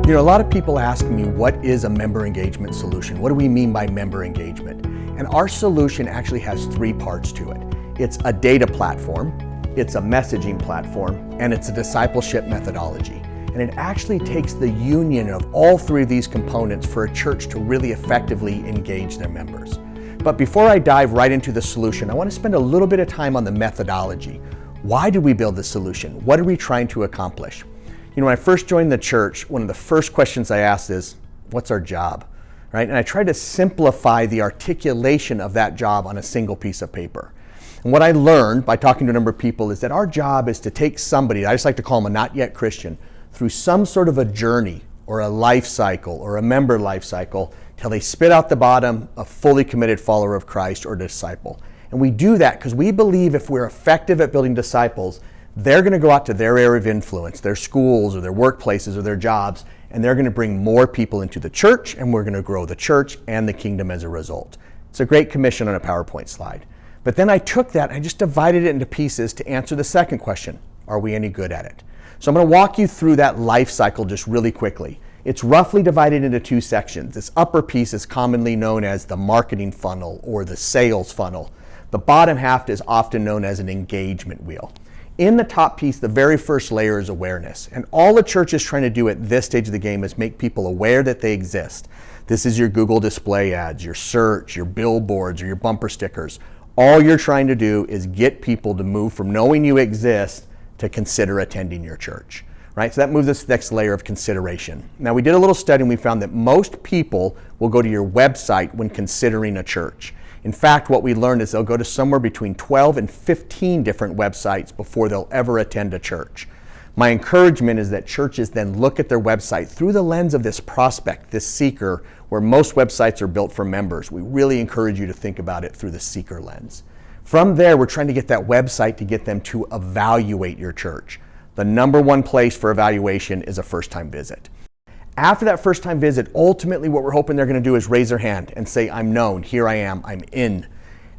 You know, a lot of people ask me, what is a member engagement solution? What do we mean by member engagement? And our solution actually has three parts to it. It's a data platform, it's a messaging platform, and it's a discipleship methodology. And it actually takes the union of all three of these components for a church to really effectively engage their members. But before I dive right into the solution, I want to spend a little bit of time on the methodology. Why did we build this solution? What are we trying to accomplish? You know, when I first joined the church, one of the first questions I asked is, what's our job? Right? And I tried to simplify the articulation of that job on a single piece of paper. And what I learned by talking to a number of people is that our job is to take somebody, I just like to call them a not yet Christian, through some sort of a journey or a life cycle or a member life cycle till they spit out the bottom a fully committed follower of Christ or disciple. And we do that because we believe if we're effective at building disciples, they're going to go out to their area of influence, their schools or their workplaces or their jobs, and they're going to bring more people into the church, and we're going to grow the church and the kingdom as a result. It's a great commission on a PowerPoint slide. But then I took that and I just divided it into pieces to answer the second question, are we any good at it? So I'm going to walk you through that life cycle just really quickly. It's roughly divided into two sections. This upper piece is commonly known as the marketing funnel or the sales funnel. The bottom half is often known as an engagement wheel. In the top piece, the very first layer is awareness. And all the church is trying to do at this stage of the game is make people aware that they exist. This is your Google display ads, your search, your billboards, or your bumper stickers. All you're trying to do is get people to move from knowing you exist to consider attending your church. Right? So that moves us to the next layer of consideration. Now, we did a little study and we found that most people will go to your website when considering a church. In fact, what we learned is they'll go to somewhere between 12 and 15 different websites before they'll ever attend a church. My encouragement is that churches then look at their website through the lens of this prospect, this seeker, where most websites are built for members. We really encourage you to think about it through the seeker lens. From there, we're trying to get that website to get them to evaluate your church. The number one place for evaluation is a first-time visit. After that first-time visit, ultimately what we're hoping they're going to do is raise their hand and say, I'm known, here I am, I'm in.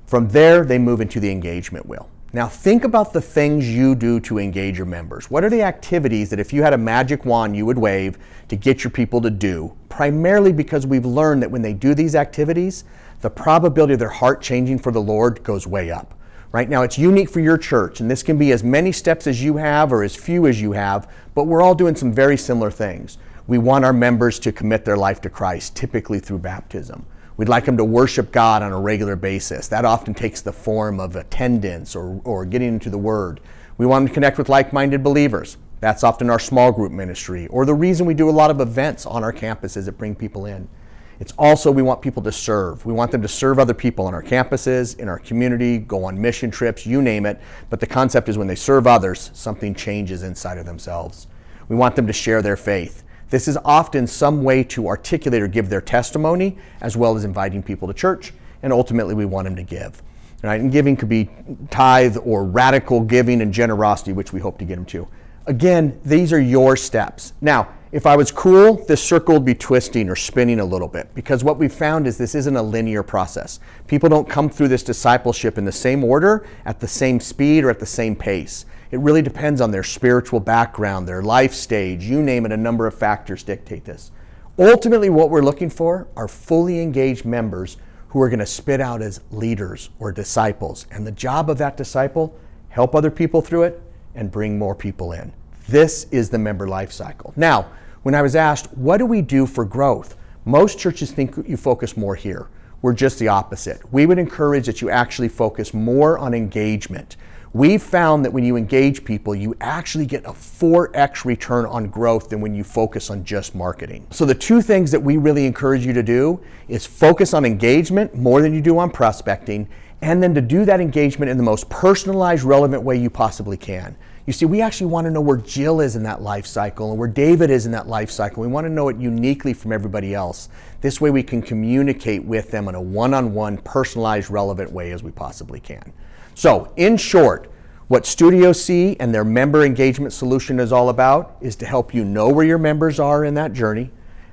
From there, they move into the engagement wheel. Now think about the things you do to engage your members. What are the activities that if you had a magic wand you would wave to get your people to do? Primarily because we've learned that when they do these activities, the probability of their heart changing for the Lord goes way up. Right now, it's unique for your church, and this can be as many steps as you have or as few as you have, but we're all doing some very similar things. We want our members to commit their life to Christ, typically through baptism. We'd like them to worship God on a regular basis. That often takes the form of attendance or getting into the Word. We want them to connect with like-minded believers. That's often our small group ministry, or the reason we do a lot of events on our campuses that bring people in. It's also we want people to serve. We want them to serve other people on our campuses, in our community, go on mission trips, you name it. But the concept is when they serve others, something changes inside of themselves. We want them to share their faith. This is often some way to articulate or give their testimony, as well as inviting people to church, and ultimately we want them to give. Right? And giving could be tithe or radical giving and generosity, which we hope to get them to. Again, these are your steps. Now, if I was cool, this circle would be twisting or spinning a little bit, because what we've found is this isn't a linear process. People don't come through this discipleship in the same order, at the same speed, or at the same pace. It really depends on their spiritual background, their life stage, you name it, a number of factors dictate this. Ultimately, what we're looking for are fully engaged members who are going to spit out as leaders or disciples. And the job of that disciple, help other people through it and bring more people in. This is the member life cycle. Now, when I was asked, what do we do for growth? Most churches think you focus more here. We're just the opposite. We would encourage that you actually focus more on engagement. We've found that when you engage people, you actually get a 4x return on growth than when you focus on just marketing. So the two things that we really encourage you to do is focus on engagement more than you do on prospecting, and then to do that engagement in the most personalized, relevant way you possibly can. You see, we actually want to know where Jill is in that life cycle and where David is in that life cycle. We want to know it uniquely from everybody else. This way we can communicate with them in a one-on-one, personalized, relevant way as we possibly can. So, in short, what StudioC and their member engagement solution is all about is to help you know where your members are in that journey,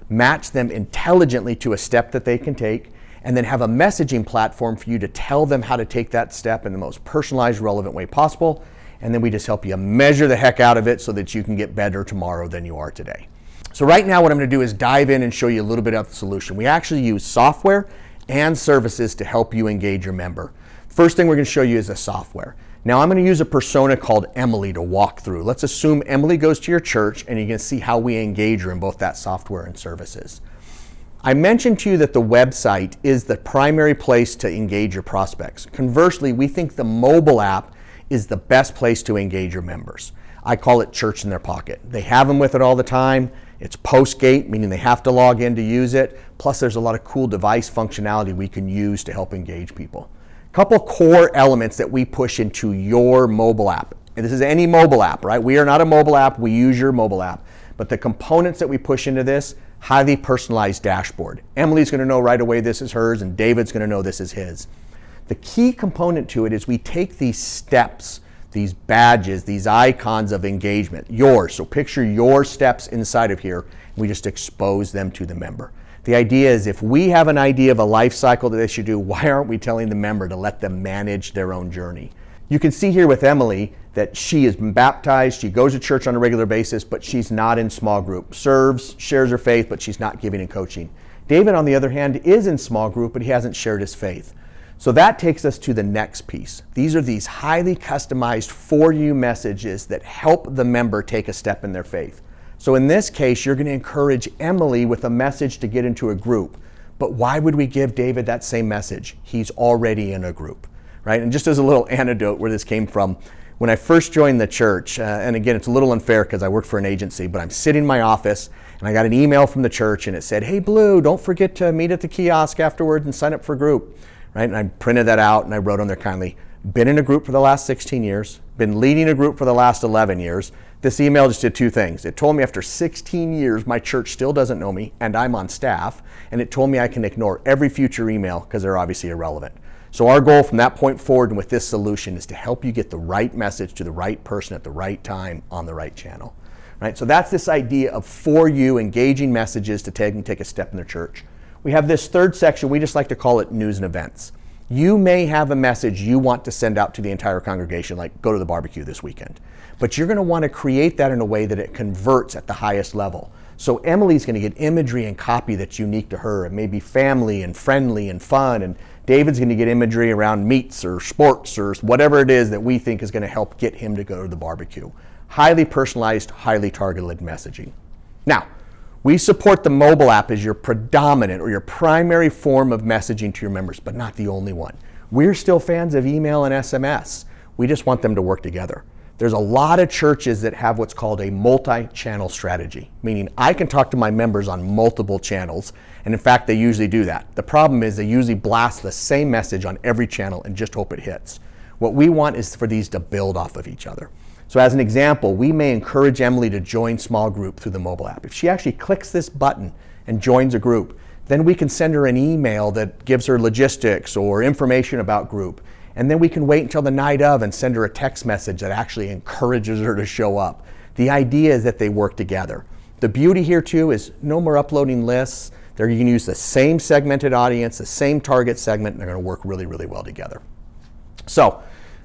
match them intelligently to a step that they can take, and then have a messaging platform for you to tell them how to take that step in the most personalized, relevant way possible. And then we just help you measure the heck out of it so that you can get better tomorrow than you are today. So right now what I'm going to do is dive in and show you a little bit of the solution. We actually use software and services to help you engage your member. First thing we're going to show you is the software. Now I'm going to use a persona called Emily to walk through. Let's assume Emily goes to your church and you can see how we engage her in both that software and services. I mentioned to you that the website is the primary place to engage your prospects. Conversely, we think the mobile app is the best place to engage your members. I call it church in their pocket. They have them with it all the time. It's post-gate, meaning they have to log in to use it. Plus there's a lot of cool device functionality we can use to help engage people. A couple core elements that we push into your mobile app. And this is any mobile app, right? We are not a mobile app, we use your mobile app. But the components that we push into this, highly personalized dashboard. Emily's gonna know right away this is hers and David's gonna know this is his. The key component to it is we take these steps, these badges, these icons of engagement, yours. So picture your steps inside of here. We just expose them to the member. The idea is if we have an idea of a life cycle that they should do, why aren't we telling the member to let them manage their own journey? You can see here with Emily that she has been baptized, she goes to church on a regular basis, but she's not in small group. Serves, shares her faith, but she's not giving and coaching. David, on the other hand, is in small group, but he hasn't shared his faith. So that takes us to the next piece. These are these highly customized for you messages that help the member take a step in their faith. So in this case, you're going to encourage Emily with a message to get into a group. But why would we give David that same message? He's already in a group, right? And just as a little anecdote where this came from, when I first joined the church, and again, it's a little unfair because I work for an agency, but I'm sitting in my office and I got an email from the church and it said, "Hey Blue, don't forget to meet at the kiosk afterwards and sign up for a group." Right? And I printed that out and I wrote on there kindly, been in a group for the last 16 years, been leading a group for the last 11 years. This email just did two things. It told me after 16 years, my church still doesn't know me and I'm on staff. And it told me I can ignore every future email because they're obviously irrelevant. So our goal from that point forward and with this solution is to help you get the right message to the right person at the right time on the right channel. Right? So that's this idea of for you engaging messages to take a step in their church. We have this third section, we just like to call it news and events. You may have a message you want to send out to the entire congregation, like go to the barbecue this weekend. But you're going to want to create that in a way that it converts at the highest level. So Emily's going to get imagery and copy that's unique to her. It may be family and friendly and fun. And David's going to get imagery around meats or sports or whatever it is that we think is going to help get him to go to the barbecue. Highly personalized, highly targeted messaging. Now, we support the mobile app as your predominant or your primary form of messaging to your members, but not the only one. We're still fans of email and SMS. We just want them to work together. There's a lot of churches that have what's called a multi-channel strategy, meaning I can talk to my members on multiple channels, and in fact, they usually do that. The problem is they usually blast the same message on every channel and just hope it hits. What we want is for these to build off of each other. So as an example, we may encourage Emily to join small group through the mobile app. If she actually clicks this button and joins a group, then we can send her an email that gives her logistics or information about group. And then we can wait until the night of and send her a text message that actually encourages her to show up. The idea is that they work together. The beauty here too is no more uploading lists. You can use the same segmented audience, the same target segment, and they're going to work really, really well together. So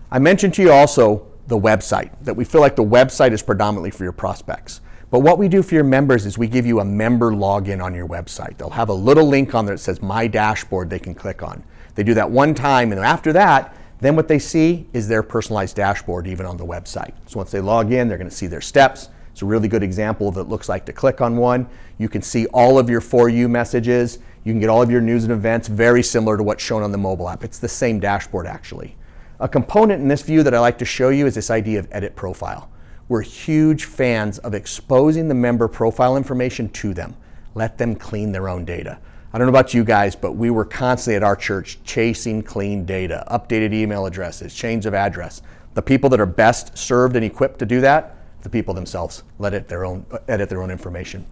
I mentioned to you also the website, that we feel like the website is predominantly for your prospects. But what we do for your members is we give you a member login on your website. They'll have a little link on there that says My Dashboard they can click on. They do that one time, and after that, then what they see is their personalized dashboard even on the website. So once they log in, they're going to see their steps. It's a really good example of what it looks like to click on one. You can see all of your For You messages. You can get all of your news and events, very similar to what's shown on the mobile app. It's the same dashboard actually. A component in this view that I like to show you is this idea of edit profile. We're huge fans of exposing the member profile information to them. Let them clean their own data. I don't know about you guys, but we were constantly at our church chasing clean data, updated email addresses, change of address. The people that are best served and equipped to do that, the people themselves, edit their own information.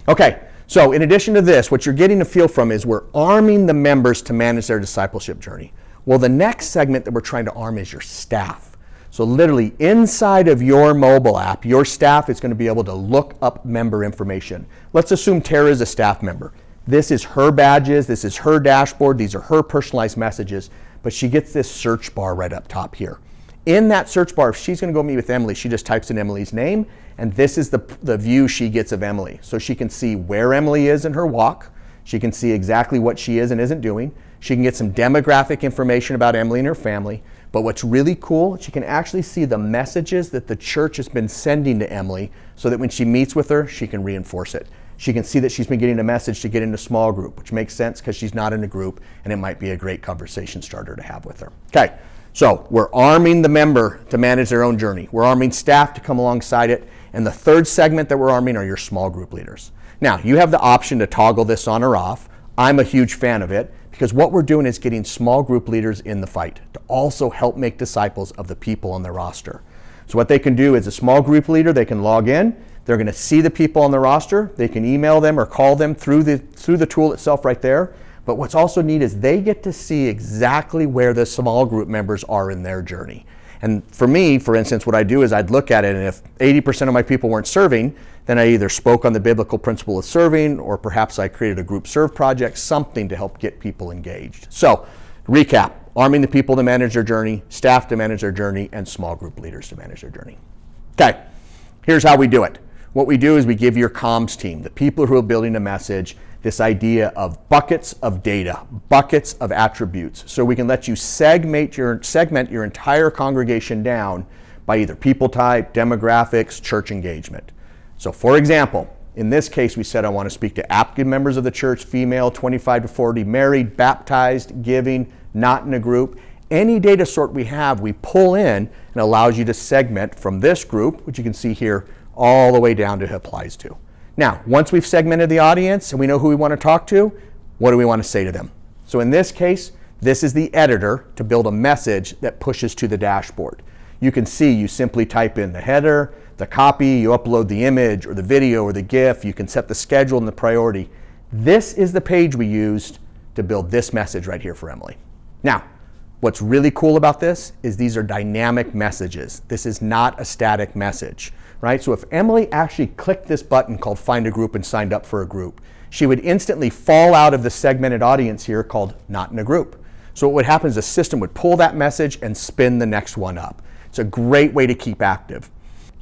Okay, so in addition to this, what you're getting a feel from is we're arming the members to manage their discipleship journey. Well, the next segment that we're trying to arm is your staff. So literally inside of your mobile app, your staff is going to be able to look up member information. Let's assume Tara is a staff member. This is her badges, this is her dashboard, these are her personalized messages, but she gets this search bar right up top here. In that search bar, if she's going to go meet with Emily, she just types in Emily's name, And this is the view she gets of Emily. So she can see where Emily is in her walk. She can see exactly what she is and isn't doing. She can get some demographic information about Emily and her family. But what's really cool, she can actually see the messages that the church has been sending to Emily so that when she meets with her, she can reinforce it. She can see that she's been getting a message to get into small group, which makes sense because she's not in a group, and it might be a great conversation starter to have with her. Okay, so we're arming the member to manage their own journey. We're arming staff to come alongside it. And the third segment that we're arming are your small group leaders. Now, you have the option to toggle this on or off. I'm a huge fan of it because what we're doing is getting small group leaders in the fight to also help make disciples of the people on their roster. So what they can do is a small group leader, they can log in, they're going to see the people on the roster, they can email them or call them through the tool itself right there. But what's also neat is they get to see exactly where the small group members are in their journey. And for me, for instance, what I do is I'd look at it, and if 80% of my people weren't serving, then I either spoke on the biblical principle of serving, or perhaps I created a group serve project, something to help get people engaged. So, recap, arming the people to manage their journey, staff to manage their journey, and small group leaders to manage their journey. Okay, here's how we do it. What we do is we give your comms team, the people who are building a message, this idea of buckets of data, buckets of attributes. So we can let you segment your entire congregation down by either people type, demographics, church engagement. So for example, in this case, we said I want to speak to active members of the church, female, 25 to 40, married, baptized, giving, not in a group. Any data sort we have, we pull in and allows you to segment from this group, which you can see here, all the way down to who it applies to. Now, once we've segmented the audience and we know who we want to talk to, what do we want to say to them? So in this case, this is the editor to build a message that pushes to the dashboard. You can see you simply type in the header, the copy, you upload the image or the video or the GIF, you can set the schedule and the priority. This is the page we used to build this message right here for Emily. Now, what's really cool about this is these are dynamic messages. This is not a static message. Right? So if Emily actually clicked this button called Find a Group and signed up for a group, she would instantly fall out of the segmented audience here called Not in a Group. So what would happen is the system would pull that message and spin the next one up. It's a great way to keep active.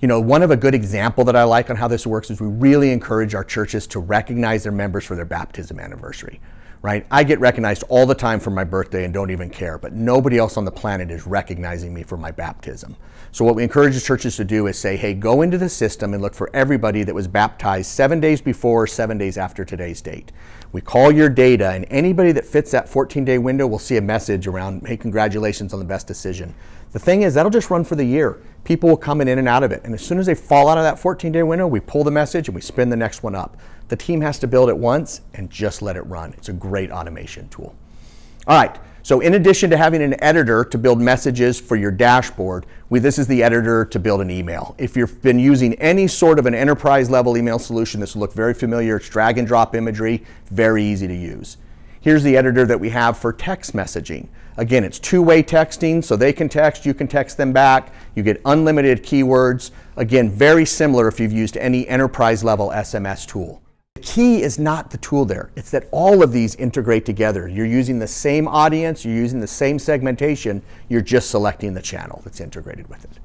You know, one of a good example that I like on how this works is we really encourage our churches to recognize their members for their baptism anniversary. Right? I get recognized all the time for my birthday and don't even care, but nobody else on the planet is recognizing me for my baptism. So what we encourage the churches to do is say, hey, go into the system and look for everybody that was baptized 7 days before or 7 days after today's date. We call your data, and anybody that fits that 14-day window will see a message around, hey, congratulations on the best decision. The thing is, that'll just run for the year. People will come in and out of it, and as soon as they fall out of that 14-day window, we pull the message and we spin the next one up. The team has to build it once and just let it run. It's a great automation tool. All right, so in addition to having an editor to build messages for your dashboard, this is the editor to build an email. If you've been using any sort of an enterprise level email solution, this will look very familiar. It's drag and drop imagery, very easy to use. Here's the editor that we have for text messaging. Again, it's two-way texting, so they can text, you can text them back. You get unlimited keywords. Again, very similar if you've used any enterprise level SMS tool. The key is not the tool there. It's that all of these integrate together. You're using the same audience, you're using the same segmentation, you're just selecting the channel that's integrated with it.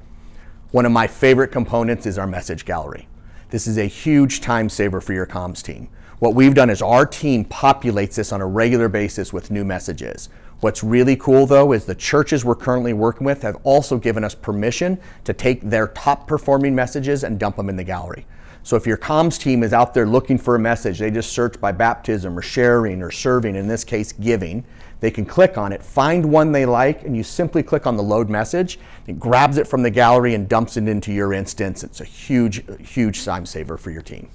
One of my favorite components is our message gallery. This is a huge time saver for your comms team. What we've done is our team populates this on a regular basis with new messages. What's really cool though is the churches we're currently working with have also given us permission to take their top performing messages and dump them in the gallery. So if your comms team is out there looking for a message, they just search by baptism or sharing or serving, in this case giving, they can click on it, find one they like, and you simply click on the load message. It grabs it from the gallery and dumps it into your instance. It's a huge time saver for your team.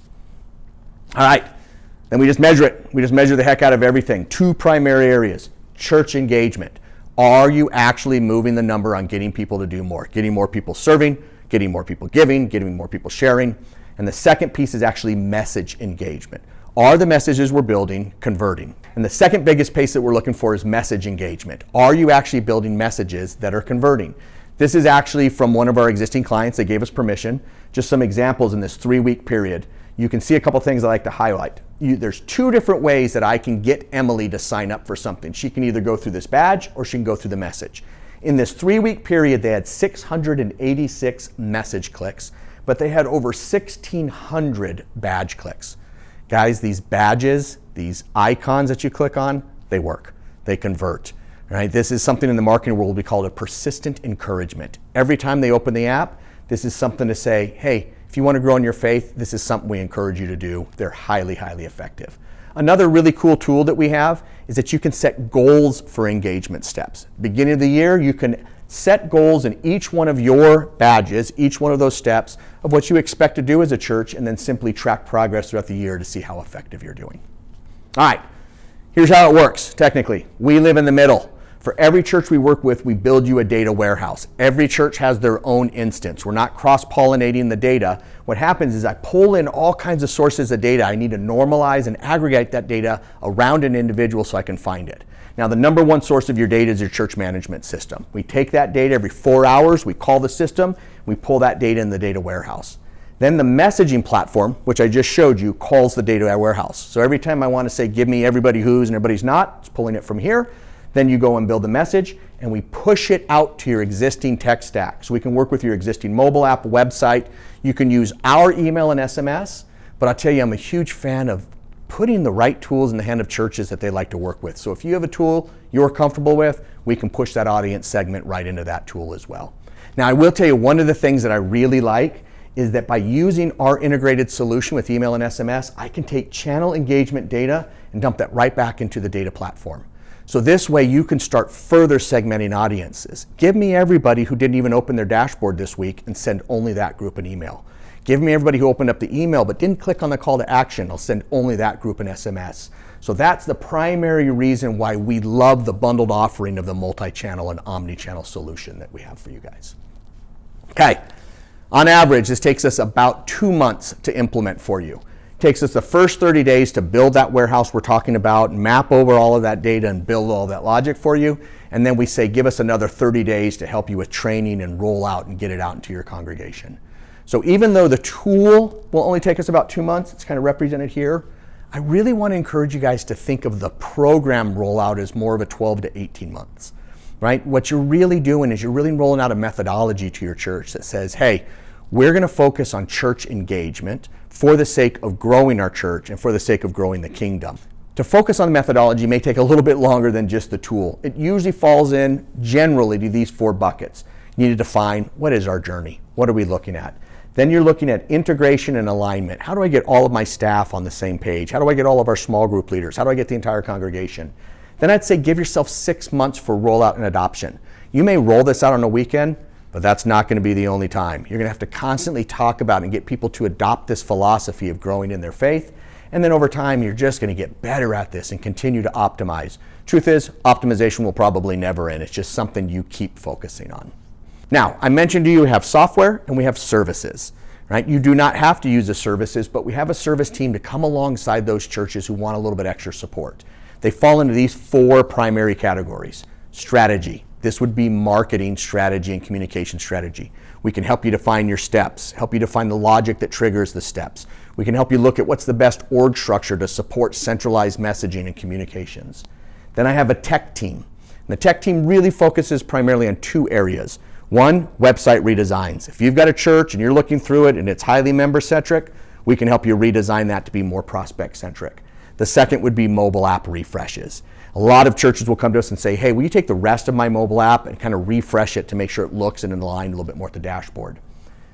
All right, then we just measure it. We just measure the heck out of everything. Two primary areas. Church engagement. Are you actually moving the number on getting people to do more? Getting more people serving, getting more people giving, getting more people sharing. And the second piece is actually message engagement. Are the messages we're building converting? And the second biggest piece that we're looking for is message engagement. Are you actually building messages that are converting? This is actually from one of our existing clients. They gave us permission. Just some examples in this 3-week period. You can see a couple things I like to highlight. There's 2 different ways that I can get Emily to sign up for something. She can either go through this badge or she can go through the message. In this 3-week period, they had 686 message clicks. but they had over 1,600 badge clicks. Guys, these badges, these icons that you click on, they work. They convert. Right? This is something in the marketing world we call a persistent encouragement. Every time they open the app, this is something to say, hey, if you want to grow in your faith, this is something we encourage you to do. They're highly, highly effective. Another really cool tool that we have is that you can set goals for engagement steps. Beginning of the year, you can set goals in each one of your badges, each one of those steps of what you expect to do as a church, and then simply track progress throughout the year to see how effective you're doing. All right, here's how it works technically. We live in the middle. For every church we work with, we build you a data warehouse. Every church has their own instance. We're not cross-pollinating the data. What happens is I pull in all kinds of sources of data. I need to normalize and aggregate that data around an individual so I can find it. Now, the number one source of your data is your church management system. We take that data every 4 hours, we call the system, we pull that data in the data warehouse. Then the messaging platform, which I just showed you, calls the data warehouse. So every time I want to say, give me everybody who's and everybody's not, it's pulling it from here. Then you go and build a message, and we push it out to your existing tech stack. So we can work with your existing mobile app, website. You can use our email and SMS, but I'll tell you, I'm a huge fan of putting the right tools in the hand of churches that they like to work with. So if you have a tool you're comfortable with, we can push that audience segment right into that tool as well. Now, I will tell you, one of the things that I really like is that by using our integrated solution with email and SMS, I can take channel engagement data and dump that right back into the data platform. So this way you can start further segmenting audiences. Give me everybody who didn't even open their dashboard this week and send only that group an email. Give me everybody who opened up the email but didn't click on the call to action. I'll send only that group an SMS. So that's the primary reason why we love the bundled offering of the multi-channel and omni-channel solution that we have for you guys. Okay, on average, this takes us about 2 months to implement for you. Takes us the first 30 days to build that warehouse we're talking about, map over all of that data and build all that logic for you. And then we say, give us another 30 days to help you with training and roll out and get it out into your congregation. So even though the tool will only take us about 2 months, it's kind of represented here, I really want to encourage you guys to think of the program rollout as more of a 12 to 18 months, right? What you're really doing is you're really rolling out a methodology to your church that says, hey, we're going to focus on church engagement for the sake of growing our church and for the sake of growing the kingdom. To focus on the methodology may take a little bit longer than just the tool. It usually falls in generally to these 4 buckets. You need to define, what is our journey? What are we looking at? Then you're looking at integration and alignment. How do I get all of my staff on the same page? How do I get all of our small group leaders? How do I get the entire congregation? Then I'd say give yourself 6 months for rollout and adoption. You may roll this out on a weekend, but that's not going to be the only time. You're going to have to constantly talk about and get people to adopt this philosophy of growing in their faith. And then over time, you're just going to get better at this and continue to optimize. Truth is, optimization will probably never end. It's just something you keep focusing on. Now, I mentioned to you we have software and we have services, right? You do not have to use the services, but we have a service team to come alongside those churches who want a little bit extra support. They fall into these 4 primary categories. Strategy. This would be marketing strategy and communication strategy. We can help you define your steps, help you define the logic that triggers the steps. We can help you look at what's the best org structure to support centralized messaging and communications. Then I have a tech team. And the tech team really focuses primarily on 2 areas. One, website redesigns. If you've got a church and you're looking through it and it's highly member-centric, we can help you redesign that to be more prospect-centric. The second would be mobile app refreshes. A lot of churches will come to us and say, hey, will you take the rest of my mobile app and kind of refresh it to make sure it looks and in line a little bit more with the dashboard.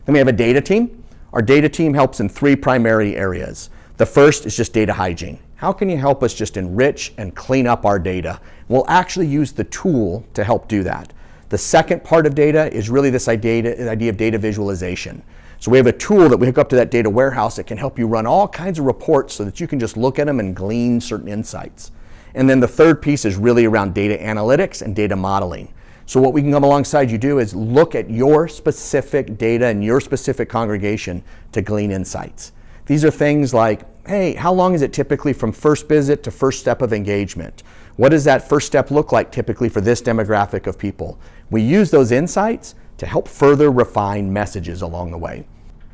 Then we have a data team. Our data team helps in 3 primary areas. The first is just data hygiene. How can you help us just enrich and clean up our data? We'll actually use the tool to help do that. The second part of data is really this idea of data visualization. So we have a tool that we hook up to that data warehouse that can help you run all kinds of reports so that you can just look at them and glean certain insights. And then the third piece is really around data analytics and data modeling. So what we can come alongside you do is look at your specific data and your specific congregation to glean insights. These are things like, hey, how long is it typically from first visit to first step of engagement? What does that first step look like typically for this demographic of people? We use those insights to help further refine messages along the way.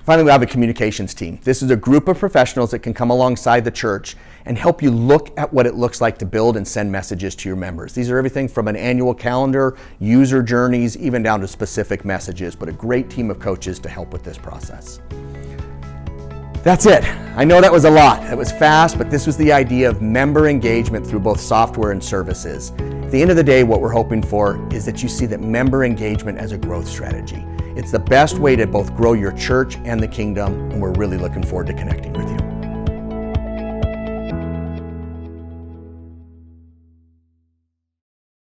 Finally, we have a communications team. This is a group of professionals that can come alongside the church and help you look at what it looks like to build and send messages to your members. These are everything from an annual calendar, user journeys, even down to specific messages, but a great team of coaches to help with this process. That's it. I know that was a lot. It was fast, but this was the idea of member engagement through both software and services. At the end of the day, what we're hoping for is that you see that member engagement as a growth strategy. It's the best way to both grow your church and the kingdom, and we're really looking forward to connecting with you.